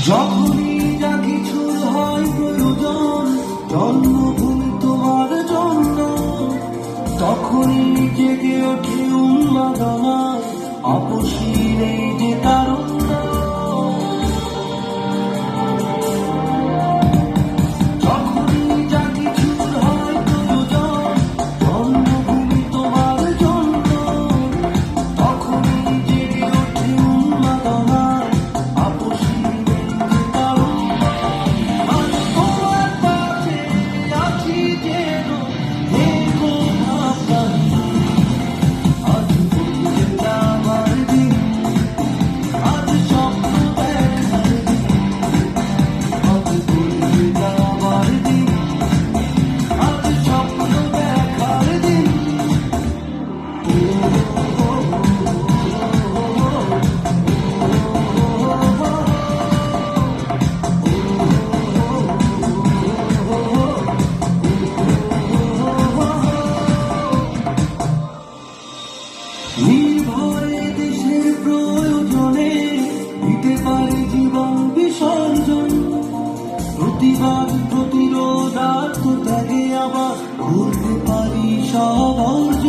যখনই যা কিছুর হয় প্রয়োজন জন্মভূমি তোমার জন্য, তখনই জেগে ওঠে উন্মাদনা, আপসীর এই যে তারুণ্য। যখনই যা কিছুর হয় প্রয়োজন জন্মভূমি তোমার জন্য, তখনই জেগে ওঠে উন্মাদনা, আপসীর এই যে তারুণ্য। আজ তোমার কাছে আছি যেন হে গো ভাবনা, আজ বলবে আমার দিন, আজ স্বপ্ন দেখার দিন, আজ বলবে আমার দিন, আজ স্বপ্ন দেখার দিন। নির্ভয়ে দেশের প্রয়োজনে দিতে পারি জীবন বিসর্জন, প্রতিবাদ প্রতিরোধ আত্মত্যাগে আবার করতে পারি সব অর্জন।